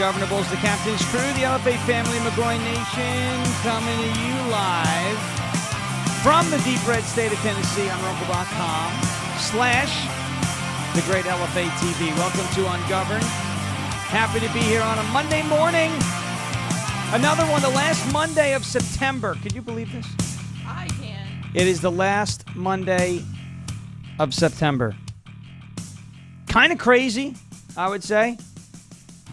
Ungovernables, the Captain's Crew, the LFA family, McGroin Nation, coming to you live from the deep red state of Tennessee on rumble.com/the great LFA TV. Welcome to Ungoverned. Happy to be here on a Monday morning. Another one, the last Monday of September. Could you believe this? I can. It is the last Monday of September. Kind of crazy, I would say.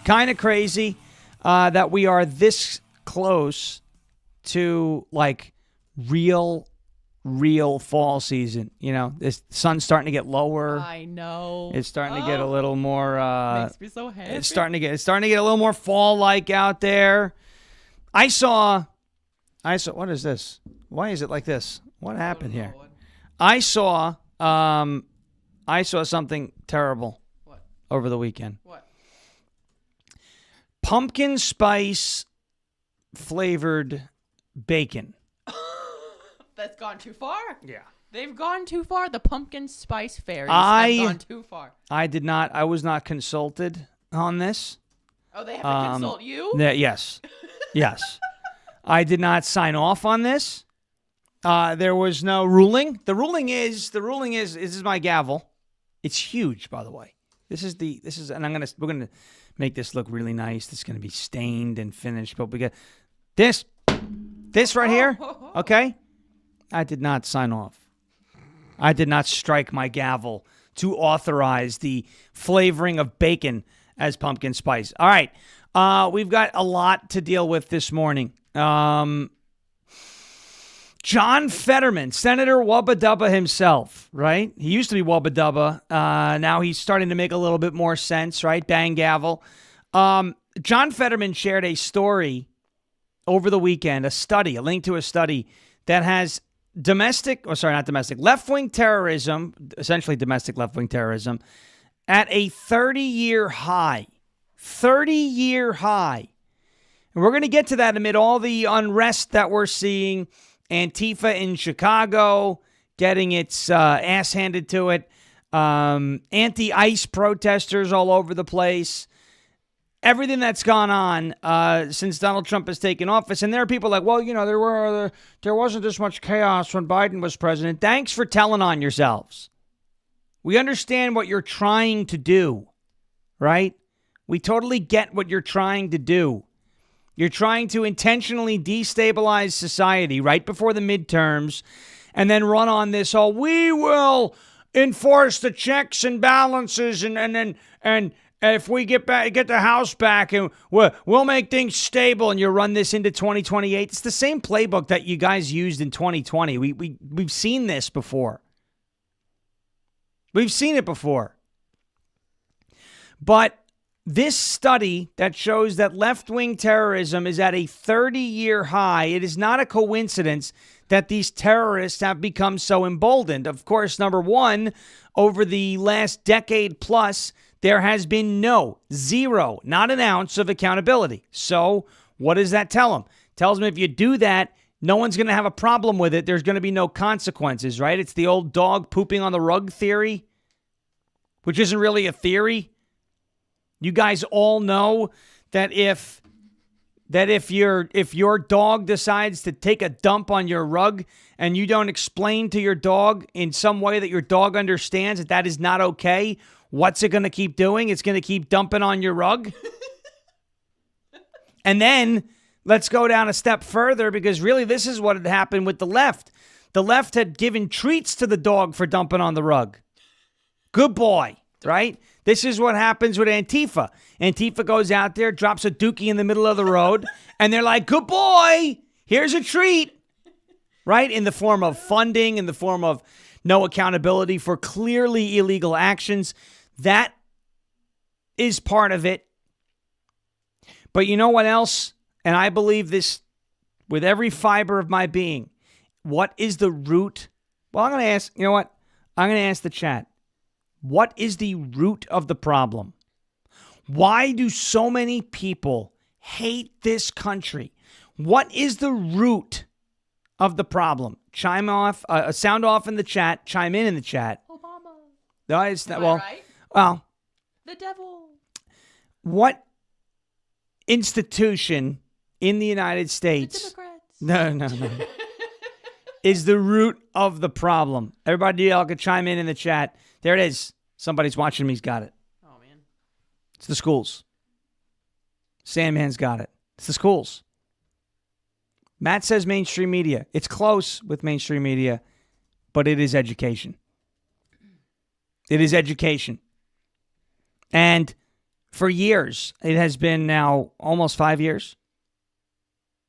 Kind of crazy that we are this close to, like, real fall season. You know, the sun's starting to get lower. I know. It's starting to get a little more. Makes me so happy. It's starting to get a little more fall-like out there. I saw. What is this? Why is it like this? What happened here? I saw something terrible. What? Over the weekend. What? Pumpkin spice flavored bacon. That's gone too far. Yeah. They've gone too far. The pumpkin spice fairies have gone too far. I was not consulted on this. Oh, they have to consult you? Yes. Yes. I did not sign off on this. There was no ruling. The ruling is this is my gavel. It's huge, by the way. And we're gonna make this look really nice. This is gonna be stained and finished, but we got this right here. Okay, I did not sign off. I did not strike my gavel to authorize the flavoring of bacon as pumpkin spice. All right, we've got a lot to deal with this morning. John Fetterman, Senator Wubba Dubba himself, right? He used to be Wubba Dubba. Now he's starting to make a little bit more sense, right? Bang gavel. John Fetterman shared a story over the weekend, a link to a study that has left-wing terrorism, essentially domestic left-wing terrorism, at a 30-year high. 30-year high. And we're going to get to that amid all the unrest that we're seeing. Antifa in Chicago getting its ass handed to it. Anti-ICE protesters all over the place. Everything that's gone on since Donald Trump has taken office. And there are people like, well, you know, there wasn't this much chaos when Biden was president. Thanks for telling on yourselves. We understand what you're trying to do, right? We totally get what you're trying to do. You're trying to intentionally destabilize society right before the midterms and then run on this, we will enforce the checks and balances and if we get the House back and we'll make things stable, and you run this into 2028. It's the same playbook that you guys used in 2020. We've seen this before. We've seen it before. But this study that shows that left-wing terrorism is at a 30-year high, it is not a coincidence that these terrorists have become so emboldened. Of course, number one, over the last decade plus, there has been zero, not an ounce of accountability. So what does that tell them? It tells them if you do that, no one's going to have a problem with it. There's going to be no consequences, right? It's the old dog pooping on the rug theory, which isn't really a theory. You guys all know that if your dog decides to take a dump on your rug and you don't explain to your dog in some way that your dog understands that is not okay, what's it going to keep doing? It's going to keep dumping on your rug. And then let's go down a step further, because really this is what had happened with the left. The left had given treats to the dog for dumping on the rug. Good boy, right? This is what happens with Antifa. Antifa goes out there, drops a dookie in the middle of the road, and they're like, good boy, here's a treat, right? In the form of funding, in the form of no accountability for clearly illegal actions. That is part of it. But you know what else? And I believe this with every fiber of my being. What is the root? Well, I'm going to ask, you know what? I'm going to ask the chat. What is the root of the problem? Why do so many people hate this country? What is the root of the problem? Chime off, sound off in the chat. Chime in the chat. Obama. No, it's not. Am I right? Well, The devil. What institution in the United The States. Democrats. No. Is the root of the problem. Everybody, y'all can chime in the chat. There it is. Somebody's watching me. He's got it. Oh, man. It's the schools. Sandman's got it. It's the schools. Matt says mainstream media. It's close with mainstream media, but it is education. It is education. And for years, it has been now almost 5 years.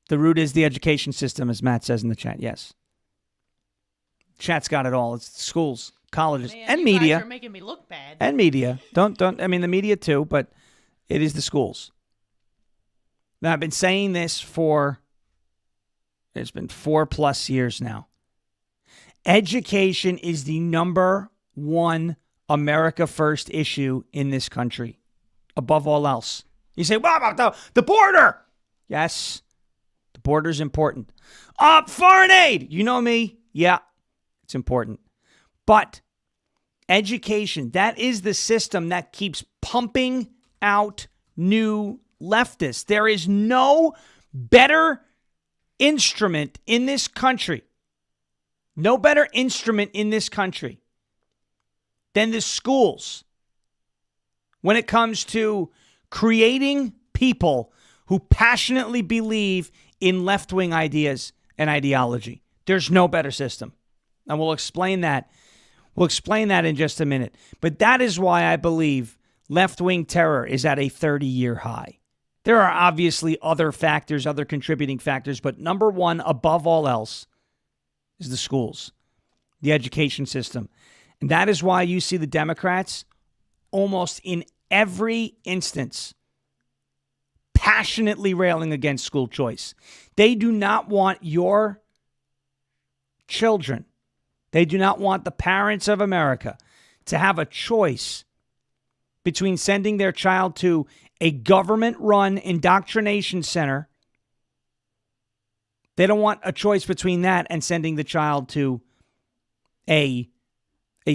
The root is the education system, as Matt says in the chat. Yes. Chat's got it all. It's schools, colleges, Man, and you media. guys are making me look bad. And media. Don't. I mean, the media too, but it is the schools. Now, I've been saying this it's been 4+ years now. Education is the number one America First issue in this country, above all else. You say, what about the border? Yes, the border is important. Foreign aid. You know me. Yeah, it's important. But education, that is the system that keeps pumping out new leftists. There is no better instrument in this country, than the schools when it comes to creating people who passionately believe in left-wing ideas and ideology. There's no better system. And we'll explain that. We'll explain that in just a minute. But that is why I believe left-wing terror is at a 30-year high. There are obviously other factors, other contributing factors, but number one, above all else, is the schools, the education system. And that is why you see the Democrats almost in every instance passionately railing against school choice. They do not want your children, they do not want the parents of America to have a choice between sending their child to a government-run indoctrination center. They don't want a choice between that and sending the child to a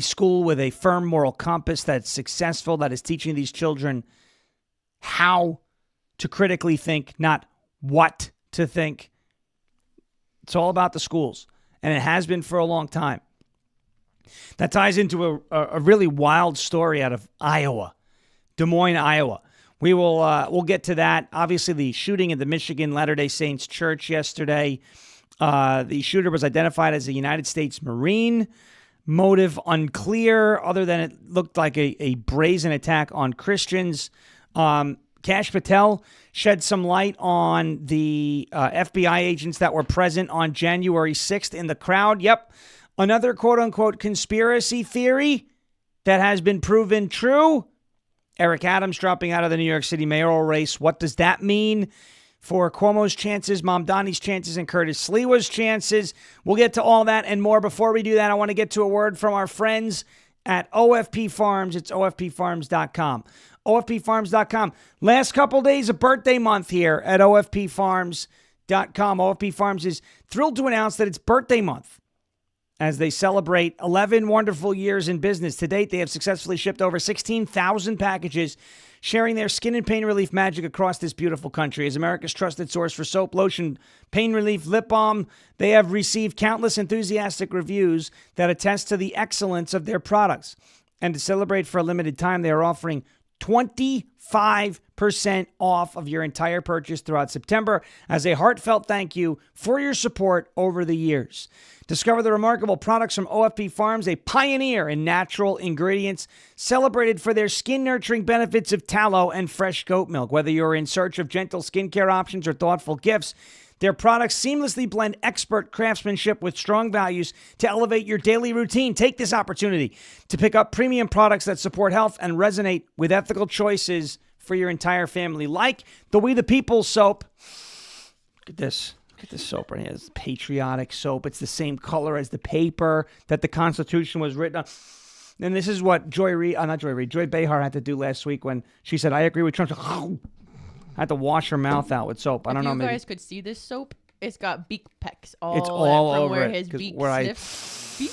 school with a firm moral compass that's successful, that is teaching these children how to critically think, not what to think. It's all about the schools, and it has been for a long time. That ties into a really wild story out of Iowa, Des Moines, Iowa. We'll get to that. Obviously, the shooting at the Michigan Latter-day Saints Church yesterday. The shooter was identified as a United States Marine. Motive unclear, other than it looked like a brazen attack on Christians. Kash Patel shed some light on the FBI agents that were present on January 6th in the crowd. Yep, another quote-unquote conspiracy theory that has been proven true. Eric Adams dropping out of the New York City mayoral race. What does that mean for Cuomo's chances, Mamdani's chances, and Curtis Sliwa's chances? We'll get to all that and more. Before we do that, I want to get to a word from our friends at OFP Farms. It's OFPFarms.com. OFPFarms.com. Last couple days of birthday month here at OFPFarms.com. OFP Farms is thrilled to announce that it's birthday month as they celebrate 11 wonderful years in business. To date, they have successfully shipped over 16,000 packages, sharing their skin and pain relief magic across this beautiful country. As America's trusted source for soap, lotion, pain relief, lip balm, they have received countless enthusiastic reviews that attest to the excellence of their products. And to celebrate for a limited time, they are offering 25% off of your entire purchase throughout September as a heartfelt thank you for your support over the years. Discover the remarkable products from OFP Farms, a pioneer in natural ingredients, celebrated for their skin-nurturing benefits of tallow and fresh goat milk. Whether you're in search of gentle skincare options or thoughtful gifts, their products seamlessly blend expert craftsmanship with strong values to elevate your daily routine. Take this opportunity to pick up premium products that support health and resonate with ethical choices for your entire family, like the We the People soap. Look at this. Look at this soap right here. It's patriotic soap. It's the same color as the paper that the Constitution was written on. And this is what Joy Behar had to do last week when she said, "I agree with Trump." I had to wash her mouth out with soap. I don't know. If you guys could see this soap, it's got beak pecks all over where his beak sniffs. Beak.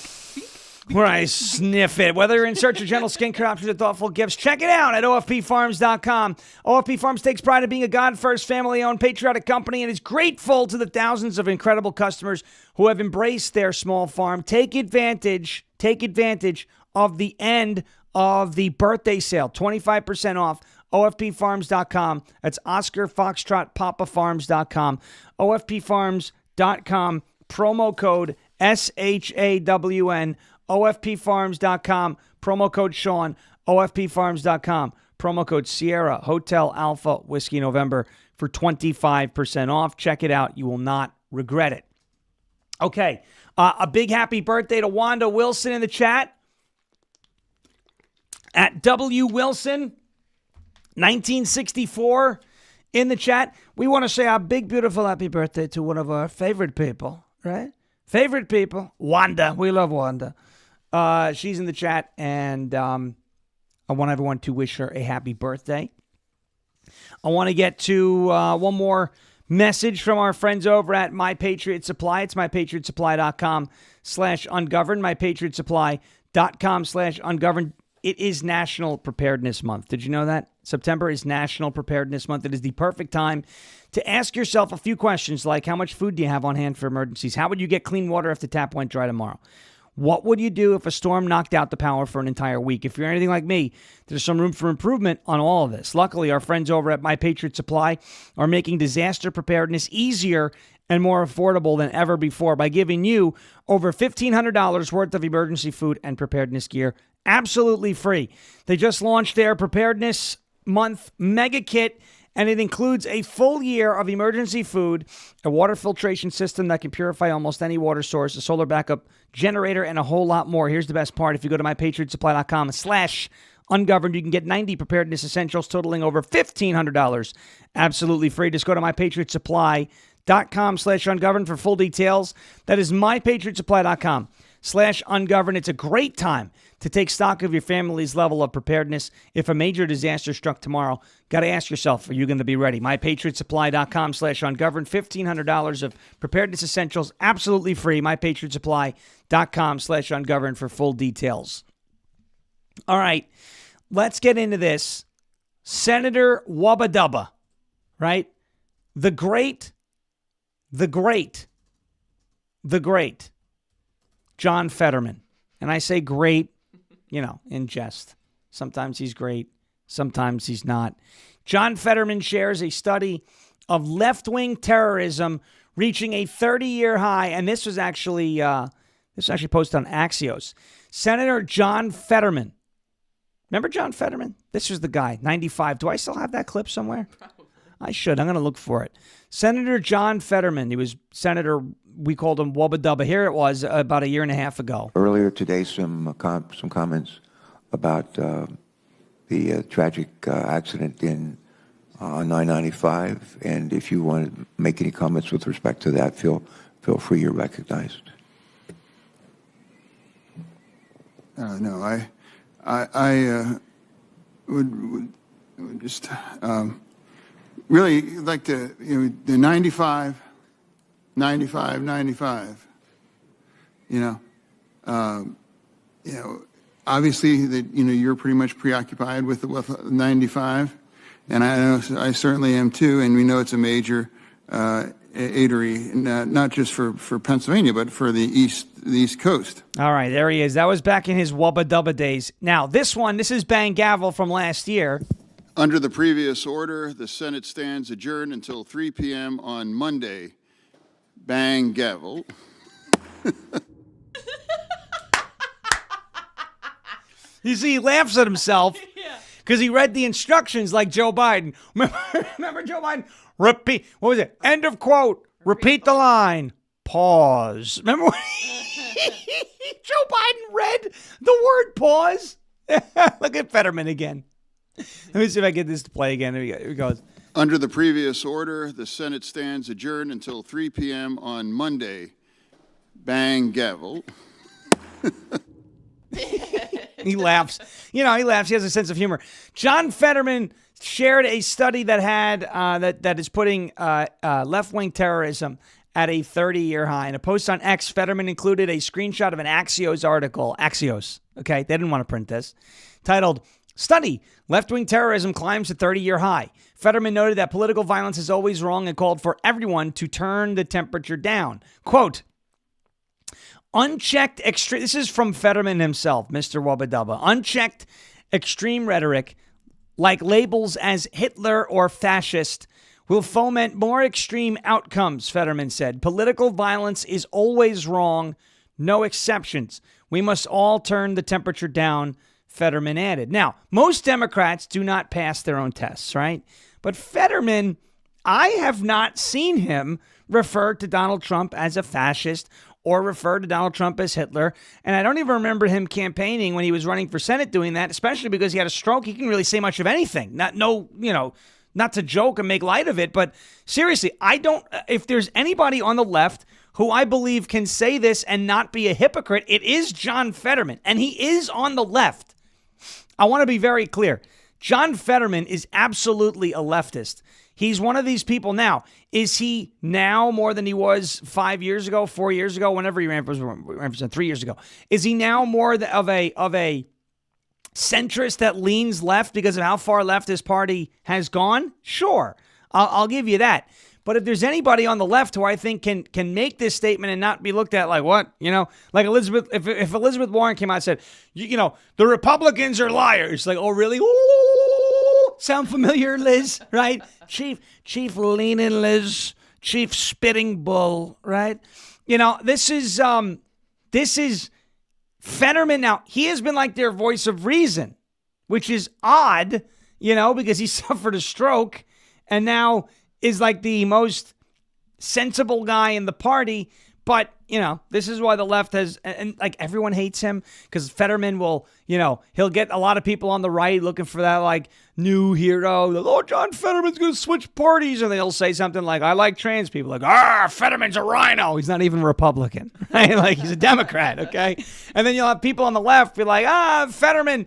where I sniff it. Whether you're in search of gentle skincare options or thoughtful gifts, check it out at OFPFarms.com. OFP Farms takes pride in being a God-first, family-owned, patriotic company and is grateful to the thousands of incredible customers who have embraced their small farm. Take advantage of the end of the birthday sale. 25% off. OFPFarms.com. That's Oscar Foxtrot Papa Farms.com. OFPFarms.com. Promo code SHAWN. OFPFarms.com. Promo code Sean. OFPFarms.com. Promo code Sierra Hotel Alpha Whiskey November for 25% off. Check it out. You will not regret it. Okay. A big happy birthday to Wanda Wilson in the chat. At W. Wilson, 1964, in the chat. We want to say a big, beautiful happy birthday to one of our favorite people, right? Favorite people, Wanda. We love Wanda. She's in the chat, and I want everyone to wish her a happy birthday. I want to get to one more message from our friends over at My Patriot Supply. It's mypatriotsupply.com/ungoverned, mypatriotsupply.com/ungoverned. It is National Preparedness Month. Did you know that? September is National Preparedness Month. It is the perfect time to ask yourself a few questions like, how much food do you have on hand for emergencies? How would you get clean water if the tap went dry tomorrow? What would you do if a storm knocked out the power for an entire week? If you're anything like me, there's some room for improvement on all of this. Luckily, our friends over at My Patriot Supply are making disaster preparedness easier and more affordable than ever before by giving you over $1,500 worth of emergency food and preparedness gear absolutely free. They just launched their Preparedness Month Mega Kit, and it includes a full year of emergency food, a water filtration system that can purify almost any water source, a solar backup generator, and a whole lot more. Here's the best part. If you go to mypatriotsupply.com/ungoverned, you can get 90 preparedness essentials totaling over $1,500 absolutely free. Just go to mypatriotsupply.com/ungoverned for full details. That is mypatriotsupply.com/ungoverned. It's a great time to take stock of your family's level of preparedness. If a major disaster struck tomorrow, got to ask yourself, are you going to be ready? mypatriotsupply.com/ungoverned, $1,500 of preparedness essentials, absolutely free. mypatriotsupply.com/ungoverned for full details. All right, let's get into this. Senator Wubba Dubba, right? The great John Fetterman. And I say great, in jest. Sometimes he's great, sometimes he's not. John Fetterman shares a study of left-wing terrorism reaching a 30-year high, and this was actually posted on Axios. Senator John Fetterman. Remember John Fetterman? This was the guy, 95. Do I still have that clip somewhere? Probably. I should. I'm going to look for it. Senator John Fetterman. He was Senator, we called him Wubba Dubba. Here it was about a year and a half ago. Earlier today, some comments about the tragic accident on 995. And if you want to make any comments with respect to that, feel free. You're recognized. No, I would just really like to, the 95, obviously that, you're pretty much preoccupied with 95, and I know I certainly am too, and we know it's a major eatery, not just for Pennsylvania, but for the East Coast. All right, there he is. That was back in his Wubba Dubba days. Now, this is Bang Gavel from last year. Under the previous order, the Senate stands adjourned until 3 p.m. on Monday. Bang gavel. You see, he laughs at himself because he read the instructions like Joe Biden. Remember Joe Biden? Repeat. What was it? End of quote. Repeat the line. Pause. Remember when Joe Biden read the word pause? Look at Fetterman again. Let me see if I get this to play again. Here it goes. Under the previous order, the Senate stands adjourned until 3 p.m. on Monday. Bang gavel. He laughs. He laughs. He has a sense of humor. John Fetterman shared a study that had that is putting left-wing terrorism at a 30-year high. In a post on X, Fetterman included a screenshot of an Axios article. Axios, okay? They didn't want to print this. Titled, Study, Left-Wing Terrorism Climbs to 30-Year High. Fetterman noted that political violence is always wrong and called for everyone to turn the temperature down. Quote, unchecked extreme, this is from Fetterman himself, Mr. Wubba Dubba. Unchecked extreme rhetoric, like labels as Hitler or fascist, will foment more extreme outcomes, Fetterman said. Political violence is always wrong, no exceptions. We must all turn the temperature down, Fetterman added. Now, most Democrats do not pass their own tests, right? But Fetterman, I have not seen him refer to Donald Trump as a fascist or refer to Donald Trump as Hitler. And I don't even remember him campaigning when he was running for Senate doing that, especially because he had a stroke. He couldn't really say much of anything. Not to joke and make light of it, but seriously, if there's anybody on the left who I believe can say this and not be a hypocrite, it is John Fetterman. And he is on the left. I want to be very clear. John Fetterman is absolutely a leftist. He's one of these people now. Is he now more than he was 5 years ago, 4 years ago, whenever he ran for 3 years ago? Is he now more of a centrist that leans left because of how far left his party has gone? Sure, I'll give you that. But if there's anybody on the left who I think can make this statement and not be looked at like what, like Elizabeth, if Elizabeth Warren came out and said, the Republicans are liars, like, oh really? Ooh, sound familiar, Liz? Right? Chief leaning Liz, Chief spitting bull, right? This is Fetterman. Now, he has been like their voice of reason, which is odd, because he suffered a stroke and now is like the most sensible guy in the party. But, this is why the left has, and like everyone hates him because Fetterman will, he'll get a lot of people on the right looking for that like new hero. Like, oh, John Fetterman's going to switch parties. And they'll say something like, I like trans people. Like, Fetterman's a rhino. He's not even a Republican, right? Like he's a Democrat, okay? And then you'll have people on the left be like, Fetterman,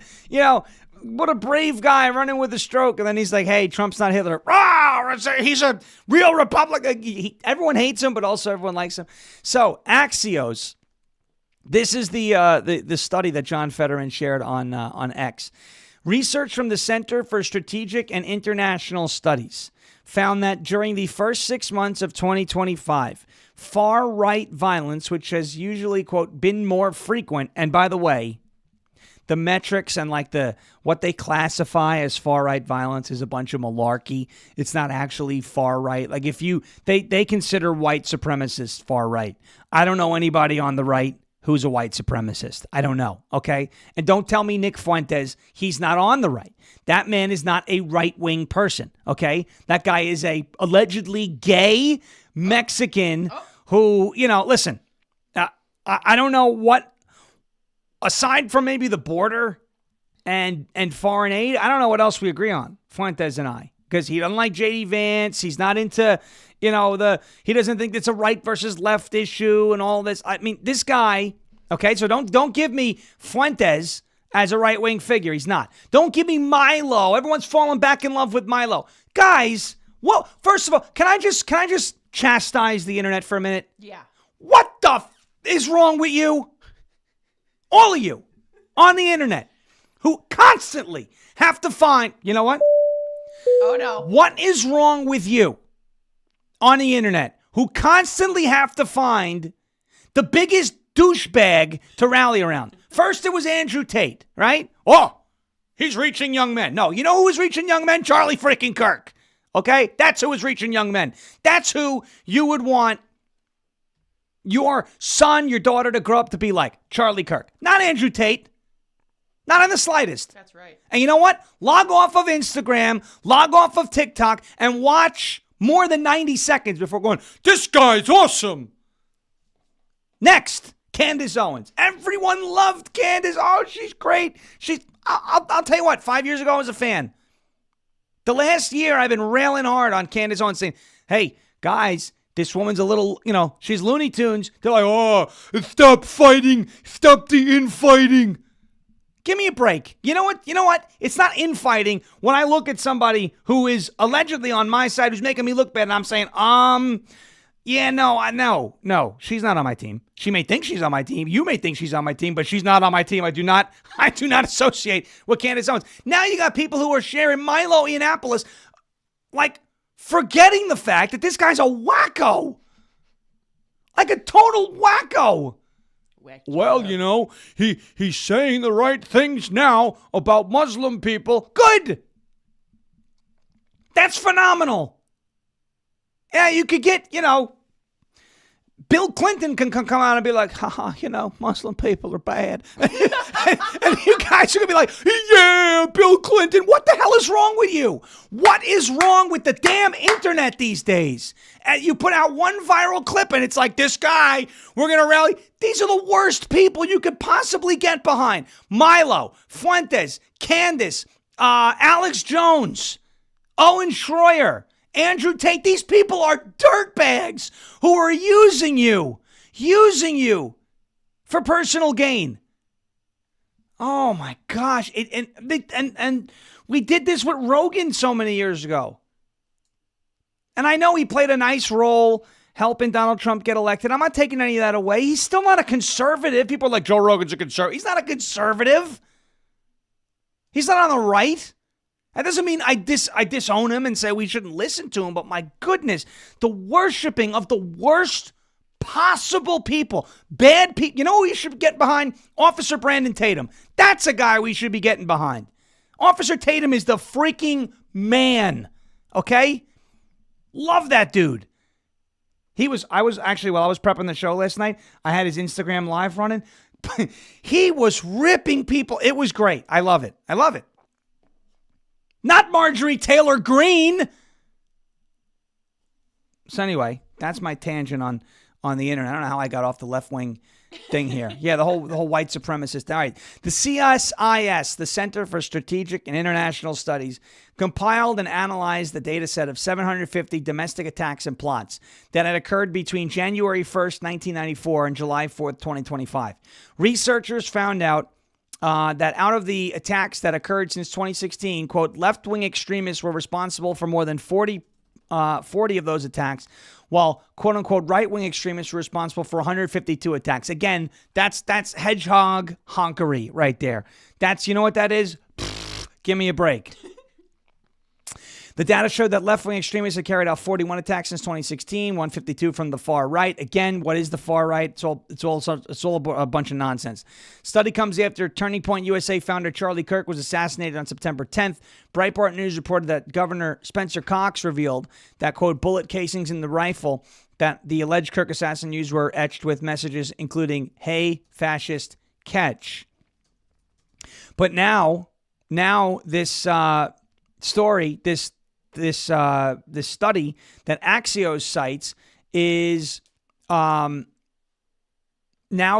what a brave guy running with a stroke. And then he's like, hey, Trump's not Hitler. He's a real Republican. Everyone hates him, but also everyone likes him. So Axios, this is the study that John Fetterman shared on X. Research from the Center for Strategic and International Studies found that during the first 6 months of 2025, far-right violence, which has usually, quote, been more frequent, and by the way, the metrics and like what they classify as far-right violence is a bunch of malarkey. It's not actually far-right. Like they consider white supremacists far-right. I don't know anybody on the right who's a white supremacist. I don't know, okay? And don't tell me Nick Fuentes, he's not on the right. That man is not a right-wing person, okay? That guy is a allegedly gay Mexican who, listen, I don't know what, aside from maybe the border and foreign aid, I don't know what else we agree on, Fuentes and I, because he doesn't like J.D. Vance. He's not into, he doesn't think it's a right versus left issue and all this. I mean, this guy, okay, so don't give me Fuentes as a right-wing figure. He's not. Don't give me Milo. Everyone's falling back in love with Milo. Guys, well, first of all, can I just chastise the internet for a minute? Yeah. What the is wrong with you? All of you on the internet who constantly have to find, you know what? Oh, no. What is wrong with you on the internet who constantly have to find the biggest douchebag to rally around? First, it was Andrew Tate, right? Oh, he's reaching young men. No, you know who was reaching young men? Charlie freaking Kirk. Okay? That's who was reaching young men. That's who you would want your son, your daughter to grow up to be like. Charlie Kirk. Not Andrew Tate. Not in the slightest. That's right. And you know what? Log off of Instagram, log off of TikTok, and watch more than 90 seconds before going, this guy's awesome. Next, Candace Owens. Everyone loved Candace. Oh, she's great. I'll tell you what, 5 years ago I was a fan. The last year I've been railing hard on Candace Owens saying, hey, guys, this woman's a little, she's Looney Tunes. They're like, oh, stop fighting. Stop the infighting. Give me a break. You know what? It's not infighting when I look at somebody who is allegedly on my side who's making me look bad and I'm saying, Yeah, no, she's not on my team. She may think she's on my team. You may think she's on my team, but she's not on my team. I do not associate with Candace Owens. Now you got people who are sharing Milo Yiannopoulos, like forgetting the fact that this guy's a wacko. Like a total wacko. Well, you know, he's saying the right things now about Muslim people. Good. That's phenomenal. Yeah, you could get, you know, Bill Clinton can come out and be like, haha, you know, Muslim people are bad. and you guys are going to be like, yeah, Bill Clinton, what the hell is wrong with you? What is wrong with the damn internet these days? And you put out one viral clip and it's like, this guy, we're going to rally. These are the worst people you could possibly get behind. Milo, Fuentes, Candace, Alex Jones, Owen Schroyer, Andrew Tate. These people are dirtbags who are using you for personal gain. Oh my gosh. And we did this with Rogan so many years ago. And I know he played a nice role helping Donald Trump get elected. I'm not taking any of that away. He's still not a conservative. People are like, Joe Rogan's a conservative. He's not a conservative. He's not on the right. That doesn't mean I disown him and say we shouldn't listen to him, but my goodness, the worshiping of the worst possible people, bad people. You know who you should get behind? Officer Brandon Tatum. That's a guy we should be getting behind. Officer Tatum is the freaking man, okay? Love that dude. I was actually, while I was prepping the show last night, I had his Instagram live running. He was ripping people. It was great. I love it. Not Marjorie Taylor Greene. So anyway, that's my tangent on the internet. I don't know how I got off the left-wing thing here. Yeah, the whole white supremacist. All right. The CSIS, the Center for Strategic and International Studies, compiled and analyzed the data set of 750 domestic attacks and plots that had occurred between January 1st, 1994 and July 4th, 2025. Researchers found out that out of the attacks that occurred since 2016, quote, left-wing extremists were responsible for more than 40 of those attacks, while quote-unquote right-wing extremists were responsible for 152 attacks. Again, that's hedgehog honkery right there. That's, you know what that is? Pfft, give me a break. The data showed that left-wing extremists had carried out 41 attacks since 2016, 152 from the far right. Again, what is the far right? It's all a bunch of nonsense. Study comes after Turning Point USA founder Charlie Kirk was assassinated on September 10th. Breitbart News reported that Governor Spencer Cox revealed that, quote, bullet casings in the rifle that the alleged Kirk assassin used were etched with messages including, hey, fascist, catch. But now this story, this study that Axios cites is now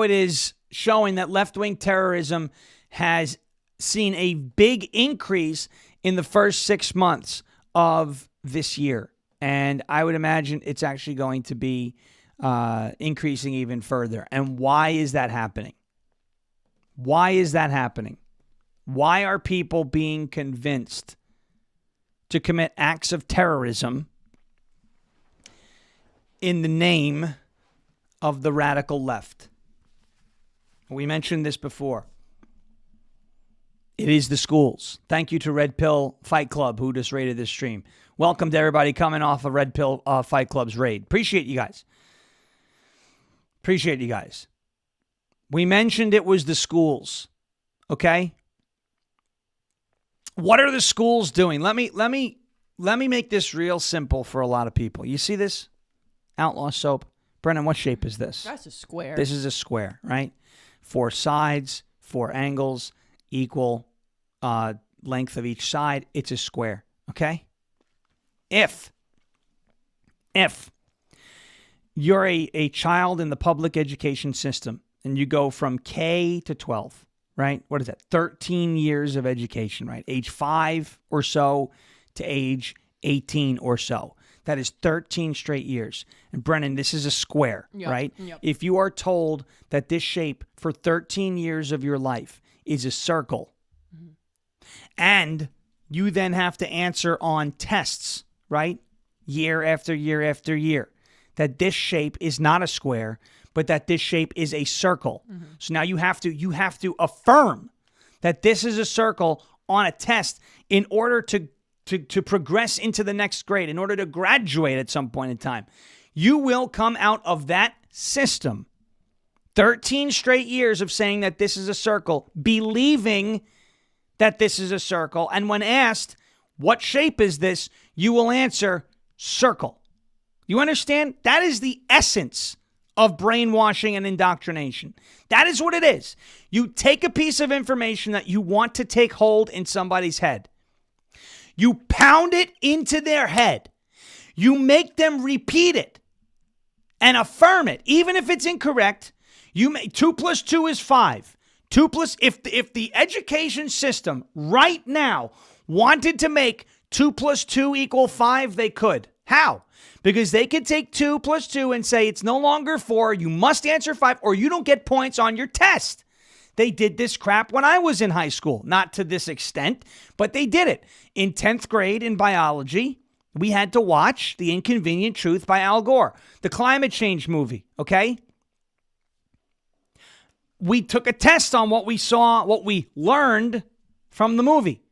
it is showing that left-wing terrorism has seen a big increase in the first 6 months of this year. And I would imagine it's actually going to be increasing even further. And why is that happening? Why is that happening? Why are people being convinced to commit acts of terrorism in the name of the radical left? We mentioned this before. It is the schools. Thank you to Red Pill Fight Club, who just raided this stream. Welcome to everybody coming off of Red Pill Fight Club's raid. Appreciate you guys. We mentioned it was the schools. Okay? What are the schools doing? Let me make this real simple for a lot of people. You see this outlaw soap? Brennan, what shape is this? That's a square. This is a square, right? 4 sides, 4 angles, equal length of each side. It's a square, okay? If you're a child in the public education system and you go from K to 12, right? What is that? 13 years of education, right? Age 5 or so to age 18 or so. That is 13 straight years. And Brennan, this is a square, right? Yep. If you are told that this shape for 13 years of your life is a circle, and you then have to answer on tests, right? Year after year after year. that this shape is not a square, but that this shape is a circle. So now you have to affirm that this is a circle on a test in order to progress into the next grade, in order to graduate at some point in time. You will come out of that system 13 straight years of saying that this is a circle, believing that this is a circle, and when asked, what shape is this, you will answer, circle. You understand? That is the essence of brainwashing and indoctrination. That is what it is. You take a piece of information that you want to take hold in somebody's head. You pound it into their head. You make them repeat it and affirm it, even if it's incorrect. 2 plus 2 is 5. If the education system right now wanted to make 2 plus 2 equal 5, they could. How? Because they could take 2 plus 2 and say it's no longer 4, you must answer 5, or you don't get points on your test. They did this crap when I was in high school. Not to this extent, but they did it. In 10th grade in biology, we had to watch The Inconvenient Truth by Al Gore, the climate change movie, okay? We took a test on what we saw, what we learned from the movie.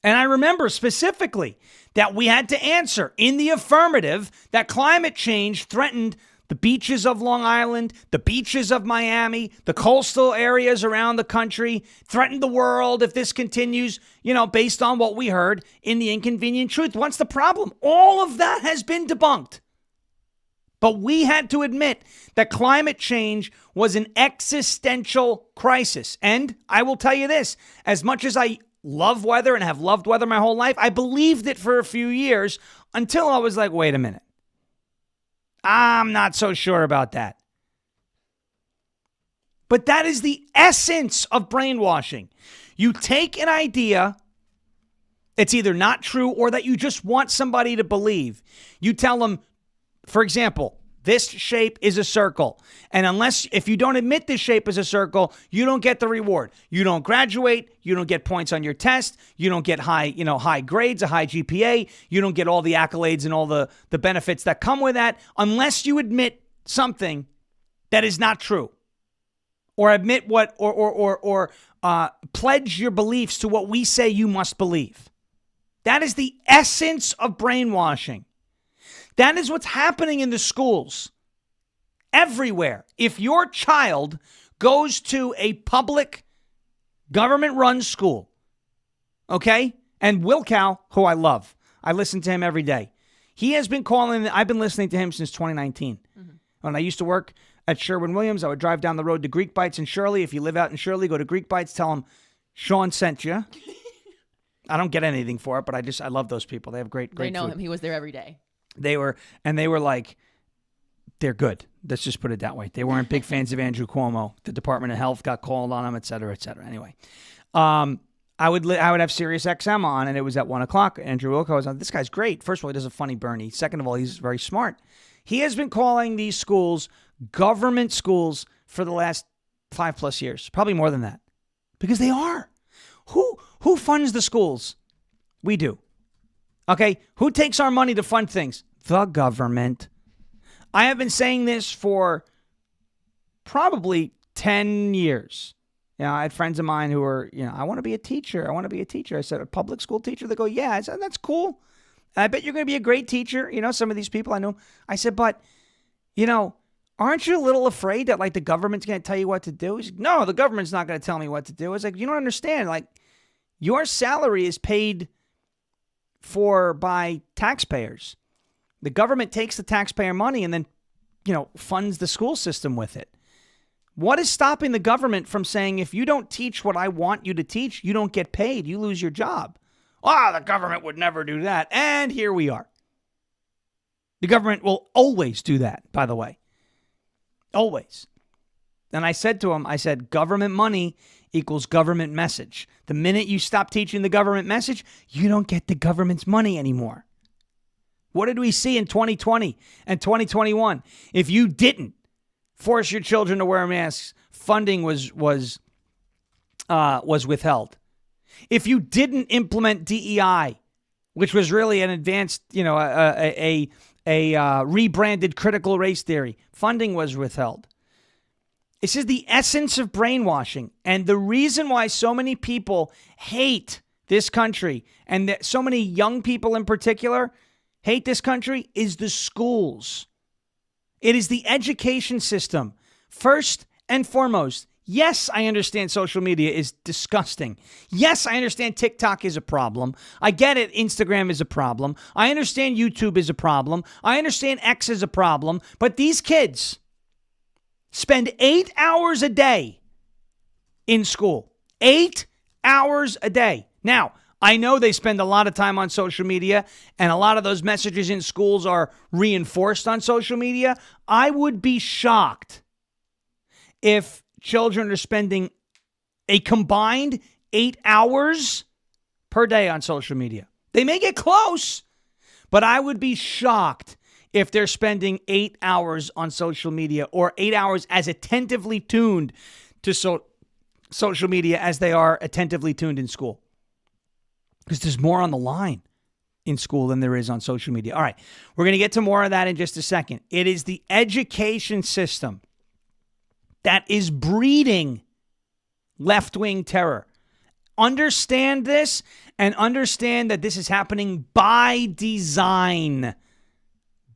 And I remember specifically that we had to answer in the affirmative that climate change threatened the beaches of Long Island, the beaches of Miami, the coastal areas around the country, threatened the world if this continues, based on what we heard in The Inconvenient Truth. What's the problem? All of that has been debunked. But we had to admit that climate change was an existential crisis. And I will tell you this, as much as I love weather and have loved weather my whole life, I believed it for a few years until I was like, wait a minute. I'm not so sure about that. But that is the essence of brainwashing. You take an idea that's either not true or that you just want somebody to believe. You tell them, for example, this shape is a circle. And if you don't admit this shape is a circle, you don't get the reward. You don't graduate. You don't get points on your test. You don't get high grades, a high GPA. You don't get all the accolades and all the benefits that come with that unless you admit something that is not true. Or admit pledge your beliefs to what we say you must believe. That is the essence of brainwashing. That is what's happening in the schools everywhere. If your child goes to a public government-run school, okay, and Will Cal, who I love, I listen to him every day. He has been calling, I've been listening to him since 2019. When I used to work at Sherwin-Williams, I would drive down the road to Greek Bites in Shirley. If you live out in Shirley, go to Greek Bites, tell them Sean sent you. I don't get anything for it, but I love those people. They have great They know food. him. He was there every day. They were like, they're good. Let's just put it that way. They weren't big fans of Andrew Cuomo. The Department of Health got called on him, et cetera, et cetera. Anyway, I would have Sirius XM on, and it was at 1:00. Andrew Wilco was on. This guy's great. First of all, he does a funny Bernie. Second of all, he's very smart. He has been calling these schools government schools for the last 5+ years, probably more than that, because they are. Who funds the schools? We do. Okay, who takes our money to fund things? The government. I have been saying this for probably 10 years. I had friends of mine who were, I want to be a teacher. I said, a public school teacher? They go, yeah. I said, that's cool. And I bet you're going to be a great teacher. Some of these people I know. I said, but, aren't you a little afraid that, the government's going to tell you what to do? He's like, no, the government's not going to tell me what to do. It's like, you don't understand. Your salary is paid for by taxpayers. The government takes the taxpayer money and then, funds the school system with it. What is stopping the government from saying, if you don't teach what I want you to teach, you don't get paid, you lose your job? The government would never do that. And here we are. The government will always do that, by the way. Always. And I said to him, government money equals government message. The minute you stop teaching the government message, you don't get the government's money anymore. What did we see in 2020 and 2021? If you didn't force your children to wear masks, funding was withheld. If you didn't implement DEI, which was really an advanced, rebranded critical race theory. Funding was withheld. This is the essence of brainwashing. And the reason why so many people hate this country, and that so many young people in particular hate this country, is the schools. It is the education system. First and foremost, yes, I understand social media is disgusting. Yes, I understand TikTok is a problem. I get it, Instagram is a problem. I understand YouTube is a problem. I understand X is a problem. But these kids spend 8 hours a day in school. 8 hours a day. Now, I know they spend a lot of time on social media, and a lot of those messages in schools are reinforced on social media. I would be shocked if children are spending a combined 8 hours per day on social media. They may get close, but I would be shocked if they're spending 8 hours on social media, or 8 hours as attentively tuned to social media as they are attentively tuned in school. Because there's more on the line in school than there is on social media. All right, we're going to get to more of that in just a second. It is the education system that is breeding left-wing terror. Understand this, and understand that this is happening by design.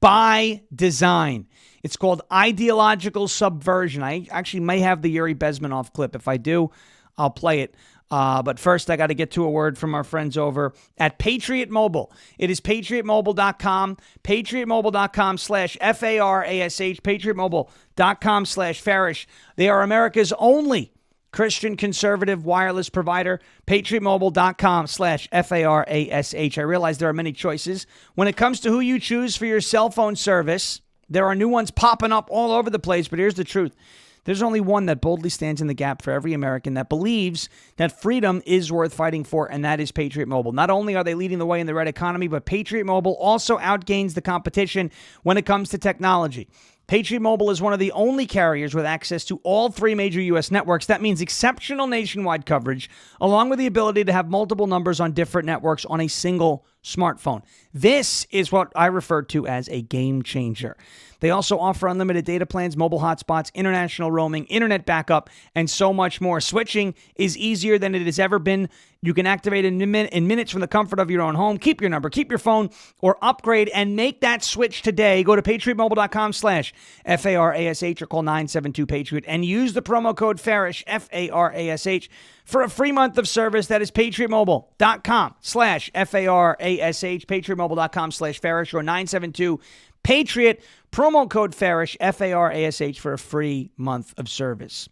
By design. It's called ideological subversion. I actually may have the Yuri Bezmenov clip. If I do, I'll play it. But first, I got to get to a word from our friends over at Patriot Mobile. It is patriotmobile.com, patriotmobile.com/FARASH, patriotmobile.com/Farish. They are America's only Christian conservative wireless provider, patriotmobile.com/FARASH. I realize there are many choices. When it comes to who you choose for your cell phone service, there are new ones popping up all over the place, but here's the truth. There's only one that boldly stands in the gap for every American that believes that freedom is worth fighting for, and that is Patriot Mobile. Not only are they leading the way in the red economy, but Patriot Mobile also outgains the competition when it comes to technology. Patriot Mobile is one of the only carriers with access to all three major U.S. networks. That means exceptional nationwide coverage, along with the ability to have multiple numbers on different networks on a single smartphone. This is what I refer to as a game changer. They also offer unlimited data plans, mobile hotspots, international roaming, internet backup, and so much more. Switching is easier than it has ever been. You can activate in minutes from the comfort of your own home. Keep your number, keep your phone, or upgrade and make that switch today. Go to patriotmobile.com/FARASH or call 972-PATRIOT and use the promo code FARISH, FARASH, for a free month of service. That is patriotmobile.com/FARASH, patriotmobile.com/Farish or 972-PATRIOT, promo code FARISH, FARASH, for a free month of service.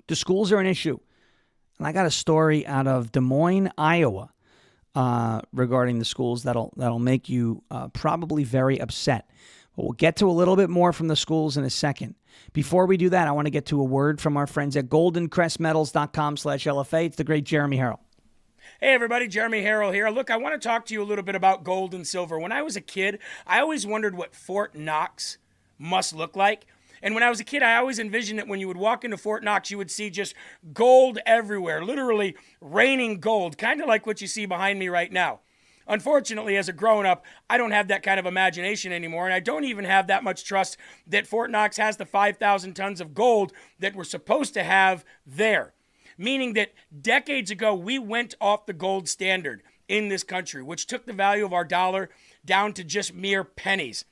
The schools are an issue. And I got a story out of Des Moines, Iowa, regarding the schools that'll make you probably very upset. But we'll get to a little bit more from the schools in a second. Before we do that, I want to get to a word from our friends at goldencrestmetals.com/LFA. It's the great Jeremy Harrell. Hey everybody, Jeremy Harrell here. Look, I want to talk to you a little bit about gold and silver. When I was a kid, I always wondered what Fort Knox must look like. And when I was a kid, I always envisioned that when you would walk into Fort Knox, you would see just gold everywhere, literally raining gold, kind of like what you see behind me right now. Unfortunately, as a grown-up, I don't have that kind of imagination anymore, and I don't even have that much trust that Fort Knox has the 5,000 tons of gold that we're supposed to have there. Meaning that decades ago, we went off the gold standard in this country, which took the value of our dollar down to just mere pennies.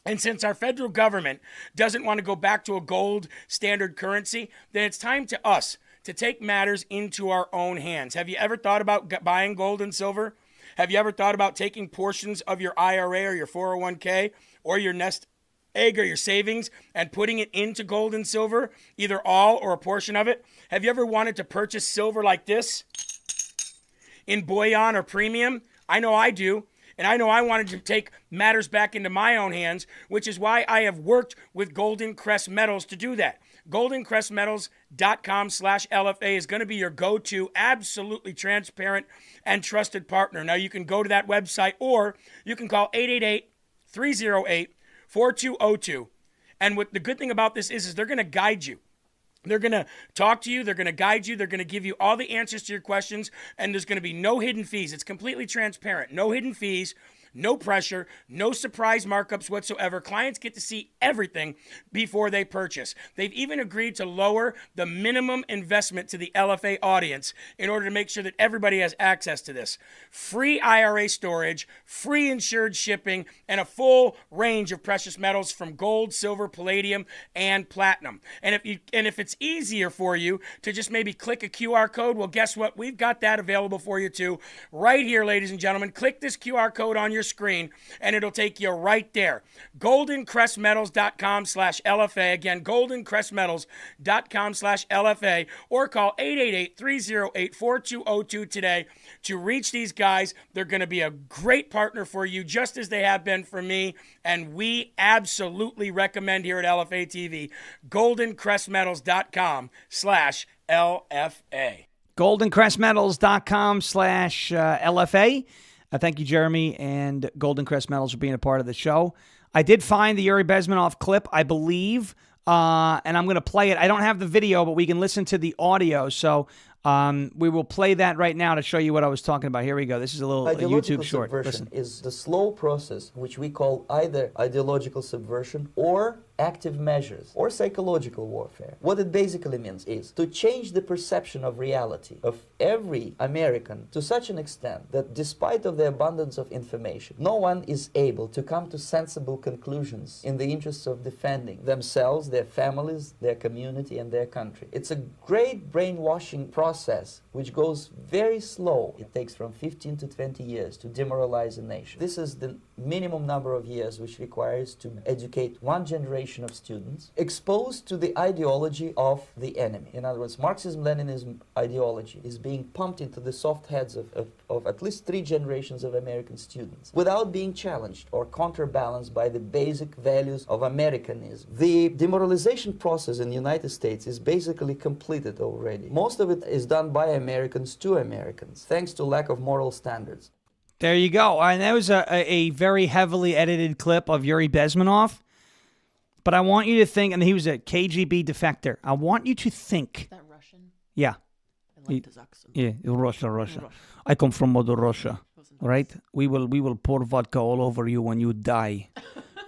And since our federal government doesn't want to go back to a gold standard currency, then it's time to us to take matters into our own hands. Have you ever thought about buying gold and silver? Have you ever thought about taking portions of your IRA or your 401k or your nest egg or your savings and putting it into gold and silver, either all or a portion of it? Have you ever wanted to purchase silver like this in bullion or premium? I know I do. And I know I wanted to take matters back into my own hands, which is why I have worked with Golden Crest Metals to do that. GoldenCrestMetals.com/LFA is going to be your go-to, absolutely transparent and trusted partner. Now, you can go to that website or you can call 888-308-4202. And what the good thing about this is they're going to guide you. They're going to talk to you. They're going to guide you. They're going to give you all the answers to your questions. And there's going to be no hidden fees. It's completely transparent. No hidden fees. No pressure, no surprise markups whatsoever. Clients get to see everything before they purchase. They've even agreed to lower the minimum investment to the LFA audience in order to make sure that everybody has access to this. Free IRA storage, free insured shipping, and a full range of precious metals from gold, silver, palladium, and platinum. And if it's easier for you to just maybe click a QR code, well, guess what? We've got that available for you too. Right here, ladies and gentlemen. Click this QR code on your screen, and it'll take you right there. goldencrestmetals.com/LFA. Again, goldencrestmetals.com/LFA, or call 888-308-4202 today to reach these guys. They're going to be a great partner for you, just as they have been for me, and we absolutely recommend here at LFA TV, goldencrestmetals.com/LFA. goldencrestmetals.com/LFA. Thank you, Jeremy, and Golden Crest Metals for being a part of the show. I did find the Yuri Bezmenov clip, I believe, and I'm going to play it. I don't have the video, but we can listen to the audio, so we will play that right now to show you what I was talking about. Here we go. This is a little YouTube short. Subversion is the slow process which we call either ideological subversion or active measures or psychological warfare. What it basically means is to change the perception of reality of every American to such an extent that despite of the abundance of information, no one is able to come to sensible conclusions in the interests of defending themselves, their families, their community, and their country. It's a great brainwashing process which goes very slow. It takes from 15 to 20 years to demoralize a nation. This is the minimum number of years which requires to educate one generation of students exposed to the ideology of the enemy. In other words, Marxism-Leninism ideology is being pumped into the soft heads of at least 3 generations of American students without being challenged or counterbalanced by the basic values of Americanism. The demoralization process in the United States is basically completed already. Most of it is done by Americans to Americans, thanks to lack of moral standards. There you go. And that was a very heavily edited clip of Yuri Bezmenov. But I want you to think, and he was a KGB defector. I want you to think. Is that Russian? Yeah. Yeah, Russia. I come from Mother Russia, right? We will pour vodka all over you when you die.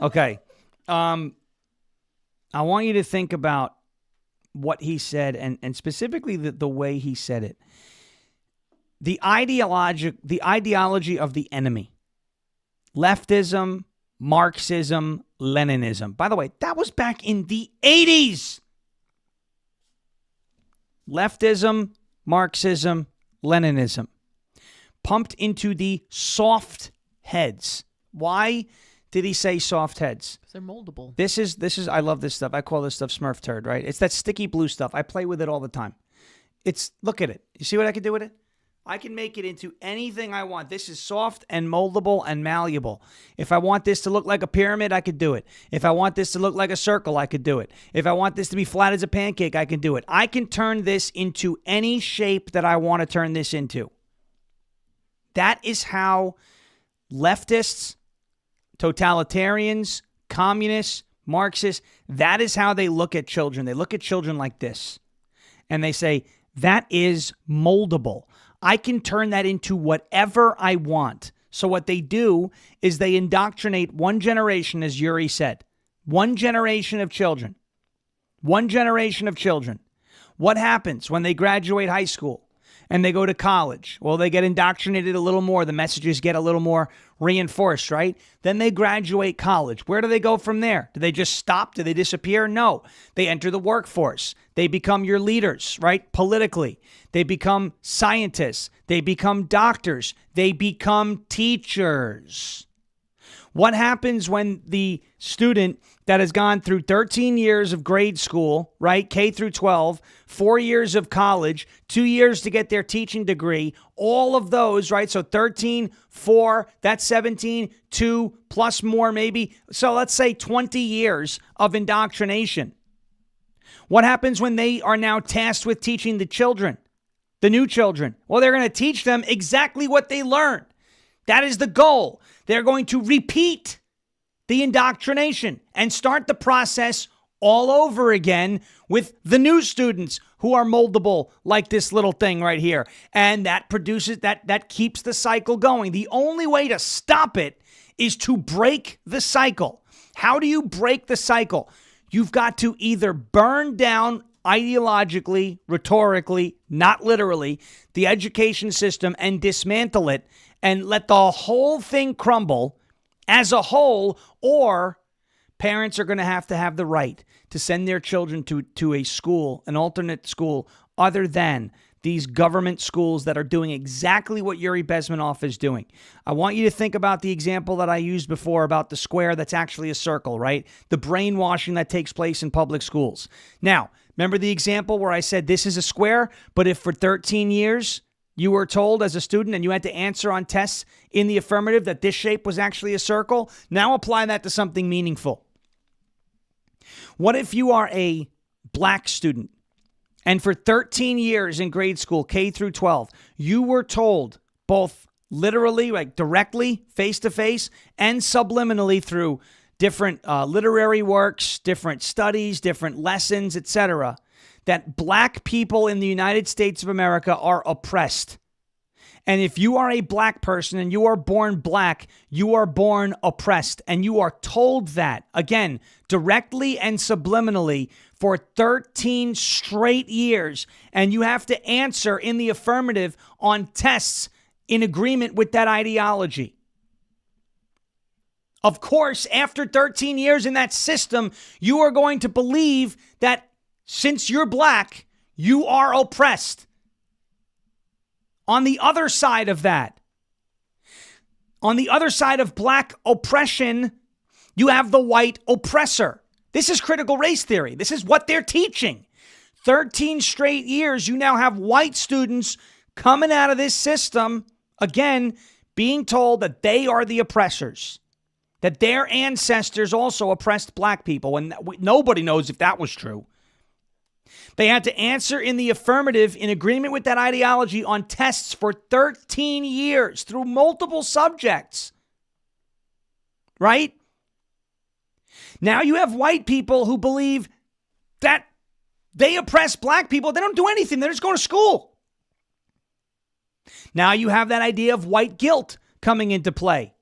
Okay. I want you to think about what he said, and specifically the way he said it. The ideology of the enemy. Leftism, Marxism, Leninism. By the way, that was back in the 80s. Leftism, Marxism, Leninism. Pumped into the soft heads. Why did he say soft heads? Because they're moldable. This is. I love this stuff. I call this stuff Smurf turd, right? It's that sticky blue stuff. I play with it all the time. Look at it. You see what I can do with it? I can make it into anything I want. This is soft and moldable and malleable. If I want this to look like a pyramid, I could do it. If I want this to look like a circle, I could do it. If I want this to be flat as a pancake, I can do it. I can turn this into any shape that I want to turn this into. That is how leftists, totalitarians, communists, Marxists, that is how they look at children. They look at children like this. And they say, that is moldable. I can turn that into whatever I want. So what they do is they indoctrinate one generation, as Yuri said. One generation of children. One generation of children. What happens when they graduate high school and they go to college? Well, they get indoctrinated a little more. The messages get a little more reinforced, right? Then they graduate college. Where do they go from there? Do they just stop? Do they disappear? No. They enter the workforce. They become your leaders, right? Politically. They become scientists. They become doctors. They become teachers. What happens when the student that has gone through 13 years of grade school, right, K through 12, 4 years of college, 2 years to get their teaching degree, all of those, right, so 13, 4, that's 17, 2, plus more maybe, so let's say 20 years of indoctrination. What happens when they are now tasked with teaching the children, the new children? Well, they're going to teach them exactly what they learned. That is the goal. They're going to repeat the indoctrination and start the process all over again with the new students who are moldable like this little thing right here. And that produces, that keeps the cycle going. The only way to stop it is to break the cycle. How do you break the cycle? You've got to either burn down ideologically, rhetorically, not literally, the education system and dismantle it and let the whole thing crumble as a whole, or parents are going to have the right to send their children to a school, an alternate school, other than these government schools that are doing exactly what Yuri Bezmenov is doing. I want you to think about the example that I used before about the square that's actually a circle, right? The brainwashing that takes place in public schools. Now, remember the example where I said this is a square, but if for 13 years you were told as a student and you had to answer on tests in the affirmative that this shape was actually a circle, now apply that to something meaningful. What if you are a black student and for 13 years in grade school, K through 12, you were told both literally, like directly, face-to-face, and subliminally through different literary works, different studies, different lessons, etc., that black people in the United States of America are oppressed. And if you are a black person and you are born black, you are born oppressed. And you are told that, again, directly and subliminally for 13 straight years. And you have to answer in the affirmative on tests in agreement with that ideology. Of course, after 13 years in that system, you are going to believe that since you're black, you are oppressed. On the other side of that, on the other side of black oppression, you have the white oppressor. This is critical race theory. This is what they're teaching. 13 straight years, you now have white students coming out of this system, again, being told that they are the oppressors, that their ancestors also oppressed black people, and nobody knows if that was true. They had to answer in the affirmative in agreement with that ideology on tests for 13 years through multiple subjects. Right? Now you have white people who believe that they oppress black people. They don't do anything. They're just going to school. Now you have that idea of white guilt coming into play.